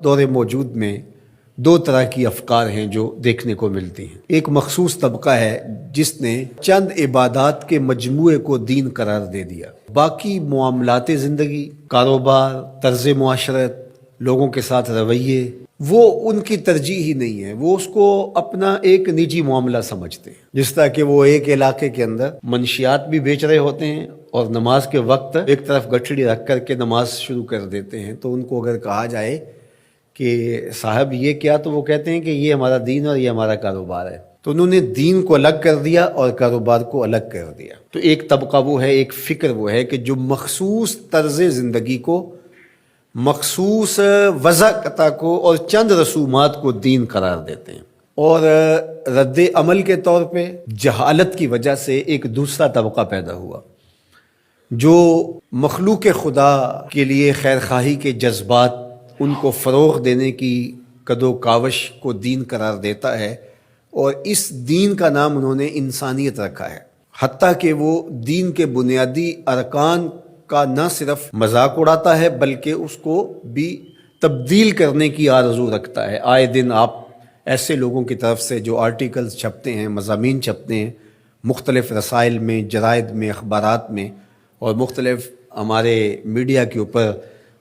دور موجود میں دو طرح کی افکار ہیں جو دیکھنے کو ملتی ہیں۔ ایک مخصوص طبقہ ہے جس نے چند عبادات کے مجموعے کو دین قرار دے دیا، باقی معاملات زندگی، کاروبار، طرز معاشرت، لوگوں کے ساتھ رویے، وہ ان کی ترجیح ہی نہیں ہے، وہ اس کو اپنا ایک نجی معاملہ سمجھتے ہیں۔ جس طرح کہ وہ ایک علاقے کے اندر منشیات بھی بیچ رہے ہوتے ہیں اور نماز کے وقت ایک طرف گٹھڑی رکھ کر کے نماز شروع کر دیتے ہیں، تو ان کو اگر کہا جائے کہ صاحب یہ کیا، تو وہ کہتے ہیں کہ یہ ہمارا دین اور یہ ہمارا کاروبار ہے۔ تو انہوں نے دین کو الگ کر دیا اور کاروبار کو الگ کر دیا۔ تو ایک طبقہ وہ ہے، ایک فکر وہ ہے کہ جو مخصوص طرز زندگی کو، مخصوص وضع کو اور چند رسومات کو دین قرار دیتے ہیں، اور رد عمل کے طور پہ جہالت کی وجہ سے ایک دوسرا طبقہ پیدا ہوا جو مخلوق خدا کے لیے خیر خواہی کے جذبات، ان کو فروغ دینے کی کدو کاوش کو دین قرار دیتا ہے، اور اس دین کا نام انہوں نے انسانیت رکھا ہے، حتیٰ کہ وہ دین کے بنیادی ارکان کا نہ صرف مذاق اڑاتا ہے بلکہ اس کو بھی تبدیل کرنے کی آرزو رکھتا ہے۔ آئے دن آپ ایسے لوگوں کی طرف سے جو آرٹیکلز چھپتے ہیں، مضامین چھپتے ہیں مختلف رسائل میں، جرائد میں، اخبارات میں، اور مختلف ہمارے میڈیا کے اوپر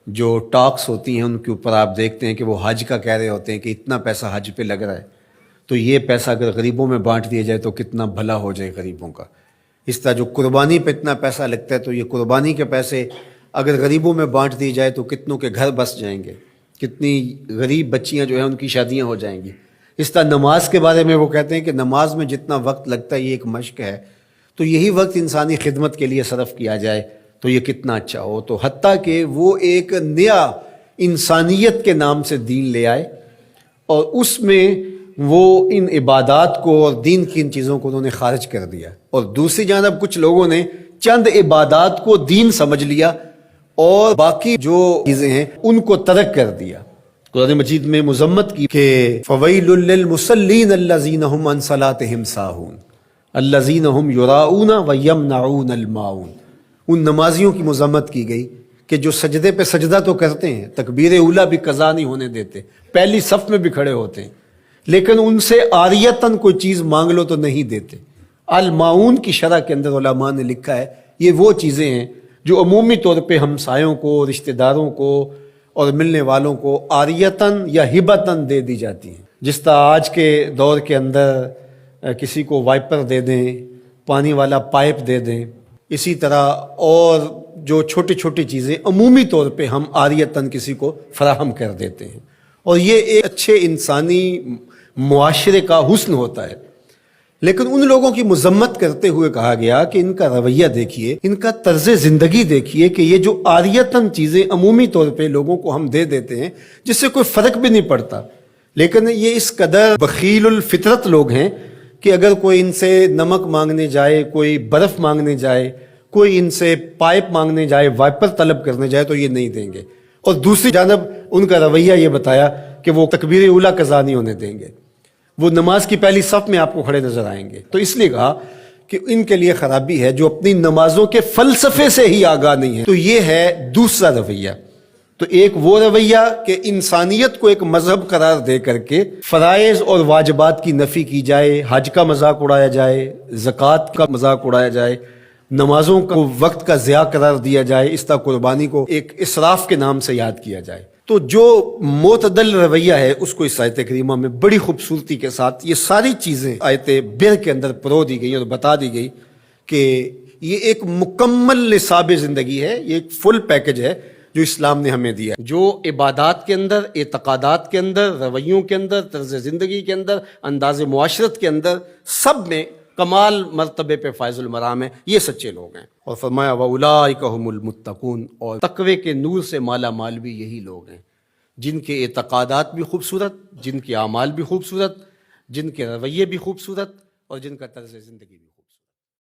جو ٹاکس ہوتی ہیں ان کے اوپر آپ دیکھتے ہیں کہ وہ حج کا کہہ رہے ہوتے ہیں کہ اتنا پیسہ حج پہ لگ رہا ہے، تو یہ پیسہ اگر غریبوں میں بانٹ دیا جائے تو کتنا بھلا ہو جائے غریبوں کا۔ اس طرح جو قربانی پہ اتنا پیسہ لگتا ہے، تو یہ قربانی کے پیسے اگر غریبوں میں بانٹ دیے جائے تو کتنوں کے گھر بس جائیں گے، کتنی غریب بچیاں جو ہیں ان کی شادیاں ہو جائیں گی۔ اس طرح نماز کے بارے میں وہ کہتے ہیں کہ نماز میں جتنا وقت لگتا ہے یہ ایک مشق ہے، تو یہی وقت انسانی خدمت کے لیے صرف کیا جائے تو یہ کتنا اچھا ہو۔ تو حتیٰ کہ وہ ایک نیا انسانیت کے نام سے دین لے آئے، اور اس میں وہ ان عبادات کو اور دین کی ان چیزوں کو انہوں نے خارج کر دیا، اور دوسری جانب کچھ لوگوں نے چند عبادات کو دین سمجھ لیا اور باقی جو چیزیں ہیں ان کو ترک کر دیا۔ قرآن مجید میں مذمت کی کہ فویل للمصلین الذین هم عن صلاتهم ساہون الذین هم یراؤون ویمنعون الماعون۔ ان نمازیوں کی مذمت کی گئی کہ جو سجدے پہ سجدہ تو کرتے ہیں، تکبیر اولیٰ بھی قضا نہیں ہونے دیتے، پہلی صف میں بھی کھڑے ہوتے ہیں، لیکن ان سے عاریتاً کوئی چیز مانگ لو تو نہیں دیتے۔ الماعون کی شرح کے اندر علماء نے لکھا ہے یہ وہ چیزیں ہیں جو عمومی طور پہ ہمسایوں کو، رشتہ داروں کو اور ملنے والوں کو عاریتاً یا ہبتاً دے دی جاتی ہیں۔ جس طرح آج کے دور کے اندر کسی کو وائپر دے دیں، پانی والا پائپ دے دیں، اسی طرح اور جو چھوٹی چھوٹی چیزیں عمومی طور پہ ہم عاریتاً کسی کو فراہم کر دیتے ہیں، اور یہ ایک اچھے انسانی معاشرے کا حسن ہوتا ہے۔ لیکن ان لوگوں کی مذمت کرتے ہوئے کہا گیا کہ ان کا رویہ دیکھیے، ان کا طرز زندگی دیکھیے کہ یہ جو عاریتاً چیزیں عمومی طور پہ لوگوں کو ہم دے دیتے ہیں جس سے کوئی فرق بھی نہیں پڑتا، لیکن یہ اس قدر بخیل الفطرت لوگ ہیں کہ اگر کوئی ان سے نمک مانگنے جائے، کوئی برف مانگنے جائے، کوئی ان سے پائپ مانگنے جائے، وائپر طلب کرنے جائے تو یہ نہیں دیں گے، اور دوسری جانب ان کا رویہ یہ بتایا کہ وہ تکبیر اولیٰ قضا نہیں ہونے دیں گے، وہ نماز کی پہلی صف میں آپ کو کھڑے نظر آئیں گے۔ تو اس لیے کہا کہ ان کے لیے خرابی ہے جو اپنی نمازوں کے فلسفے سے ہی آگاہ نہیں ہے۔ تو یہ ہے دوسرا رویہ۔ تو ایک وہ رویہ کہ انسانیت کو ایک مذہب قرار دے کر کے فرائض اور واجبات کی نفی کی جائے، حج کا مذاق اڑایا جائے، زکوٰۃ کا مذاق اڑایا جائے، نمازوں کو وقت کا ضیاع قرار دیا جائے، اس طرح قربانی کو ایک اسراف کے نام سے یاد کیا جائے۔ تو جو معتدل رویہ ہے اس کو اس آیت کریمہ میں بڑی خوبصورتی کے ساتھ یہ ساری چیزیں آیت بر کے اندر پرو دی گئی اور بتا دی گئی کہ یہ ایک مکمل نصاب زندگی ہے، یہ ایک فل پیکج ہے جو اسلام نے ہمیں دیا، جو عبادات کے اندر، اعتقادات کے اندر، رویوں کے اندر، طرز زندگی کے اندر، انداز معاشرت کے اندر، سب میں کمال مرتبے پہ فائز المرام ہے، یہ سچے لوگ ہیں۔ اور فرمایا وَأُولَٰئِکَ هُمُ الْمُتَّقُونَ، اور تقوی کے نور سے مالا مال بھی یہی لوگ ہیں جن کے اعتقادات بھی خوبصورت، جن کے اعمال بھی خوبصورت، جن کے رویے بھی خوبصورت، اور جن کا طرز زندگی بھی